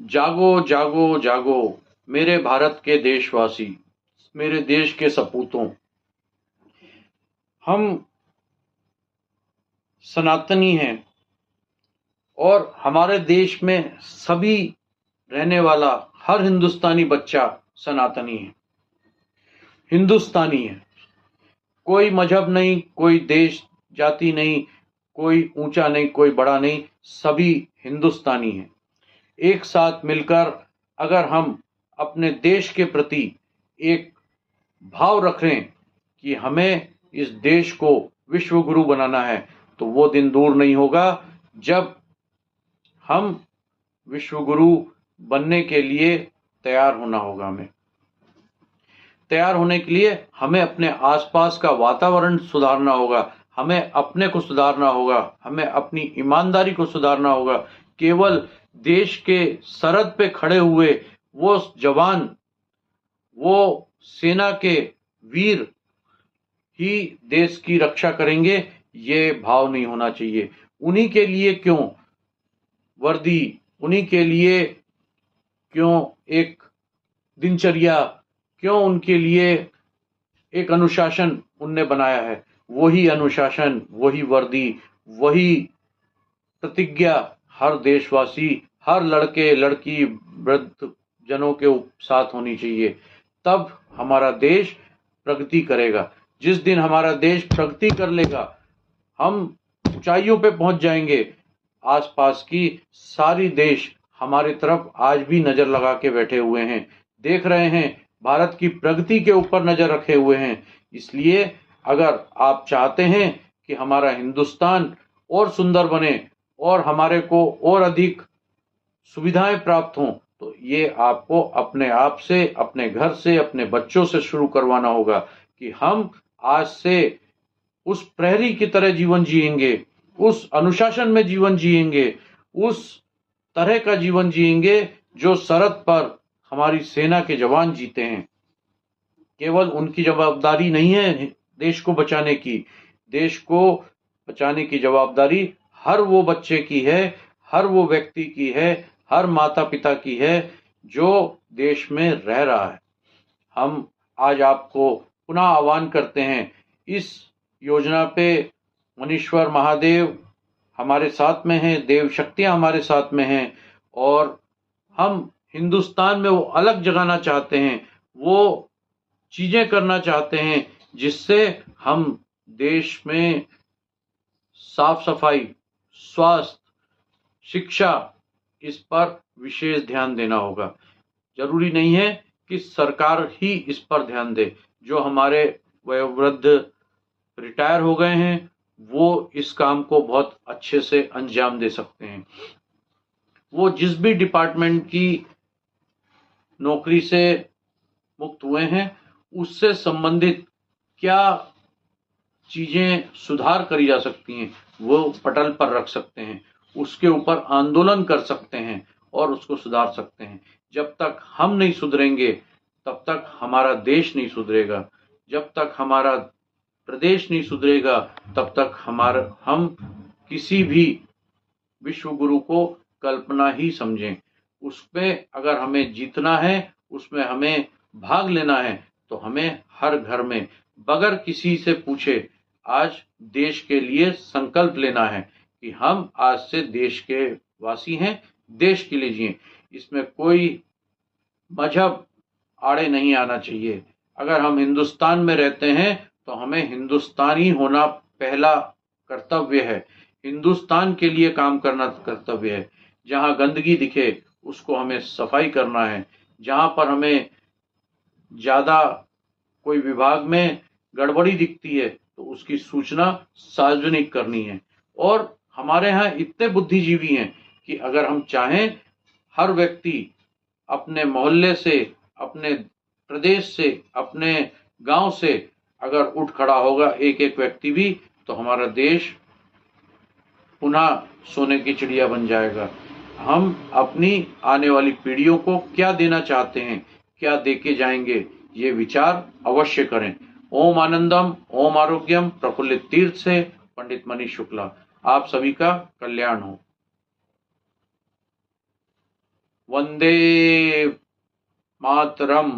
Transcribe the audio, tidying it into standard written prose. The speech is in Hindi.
जागो जागो जागो मेरे भारत के देशवासी, मेरे देश के सपूतों। हम सनातनी हैं और हमारे देश में सभी रहने वाला हर हिंदुस्तानी बच्चा सनातनी है, हिंदुस्तानी है। कोई मजहब नहीं, कोई देश जाति नहीं, कोई ऊंचा नहीं, कोई बड़ा नहीं, सभी हिंदुस्तानी हैं। एक साथ मिलकर अगर हम अपने देश के प्रति एक भाव रखें कि हमें इस देश को विश्व गुरु बनाना है, तो वो दिन दूर नहीं होगा जब हम विश्व गुरु बनने के लिए तैयार होना होगा। हमें तैयार होने के लिए हमें अपने आसपास का वातावरण सुधारना होगा, हमें अपने को सुधारना होगा, हमें अपनी ईमानदारी को सुधारना होगा। केवल देश के सरहद पे खड़े हुए वो जवान, वो सेना के वीर ही देश की रक्षा करेंगे, ये भाव नहीं होना चाहिए। उन्हीं के लिए क्यों वर्दी, उन्हीं के लिए क्यों एक दिनचर्या, क्यों उनके लिए एक अनुशासन उनने बनाया है। वही अनुशासन, वही वर्दी, वही प्रतिज्ञा हर देशवासी, हर लड़के लड़की, वृद्ध जनों के साथ होनी चाहिए। तब हमारा देश प्रगति करेगा। जिस दिन हमारा देश प्रगति कर लेगा, हम ऊंचाइयों पे पहुंच जाएंगे। आसपास की सारी देश हमारी तरफ आज भी नजर लगा के बैठे हुए हैं, देख रहे हैं, भारत की प्रगति के ऊपर नजर रखे हुए हैं। इसलिए अगर आप चाहते हैं कि हमारा हिंदुस्तान और सुंदर बने और हमारे को और अधिक सुविधाएं प्राप्त हों, तो ये आपको अपने आप से, अपने घर से, अपने बच्चों से शुरू करवाना होगा कि हम आज से उस प्रहरी की तरह जीवन जिएंगे, उस अनुशासन में जीवन जिएंगे, उस तरह का जीवन जिएंगे जो सरहद पर हमारी सेना के जवान जीते हैं। केवल उनकी जवाबदारी नहीं है देश को बचाने की, देश को बचाने की जवाबदारी हर वो बच्चे की है, हर वो व्यक्ति की है, हर माता पिता की है जो देश में रह रहा है। हम आज आपको पुनः आह्वान करते हैं, इस योजना पे मनीश्वर महादेव हमारे साथ में हैं, देव शक्तियां हमारे साथ में हैं और हम हिंदुस्तान में वो अलग जगाना चाहते हैं, वो चीजें करना चाहते हैं जिससे हम देश में साफ सफाई, स्वास्थ्य, शिक्षा, इस पर विशेष ध्यान देना होगा। जरूरी नहीं है कि सरकार ही इस पर ध्यान दे। जो हमारे वयोवृद्ध रिटायर हो गए हैं, वो इस काम को बहुत अच्छे से अंजाम दे सकते हैं। वो जिस भी डिपार्टमेंट की नौकरी से मुक्त हुए हैं, उससे संबंधित क्या चीजें सुधार करी जा सकती हैं, वो पटल पर रख सकते हैं, उसके ऊपर आंदोलन कर सकते हैं और उसको सुधार सकते हैं। जब तक हम नहीं सुधरेंगे, तब तक हमारा देश नहीं सुधरेगा। जब तक हमारा प्रदेश नहीं सुधरेगा, तब तक हम किसी भी विश्व गुरु को कल्पना ही समझें। उसमें अगर हमें जीतना है, उसमें हमें भाग लेना है, तो हमें हर घर में बगैर किसी से पूछे आज देश के लिए संकल्प लेना है कि हम आज से देश के वासी हैं, देश के लिए जिएं। इसमें कोई मजहब आड़े नहीं आना चाहिए। अगर हम हिंदुस्तान में रहते हैं तो हमें हिंदुस्तानी होना पहला कर्तव्य है, हिंदुस्तान के लिए काम करना कर्तव्य है। जहां गंदगी दिखे उसको हमें सफाई करना है, जहां पर हमें ज्यादा कोई विभाग में गड़बड़ी दिखती है तो उसकी सूचना सार्वजनिक करनी है। और हमारे यहाँ इतने बुद्धिजीवी हैं कि अगर हम चाहें, हर व्यक्ति अपने मोहल्ले से, अपने प्रदेश से, अपने गांव से अगर उठ खड़ा होगा एक एक व्यक्ति भी, तो हमारा देश पुनः सोने की चिड़िया बन जाएगा। हम अपनी आने वाली पीढ़ियों को क्या देना चाहते हैं, क्या देके जाएंगे, ये विचार अवश्य करें। ओम आनंदम, ओम आरोग्यम, प्रफुल्लित तीर्थ से पंडित मनीष शुक्ला। आप सभी का कल्याण हो। वंदे मातरम।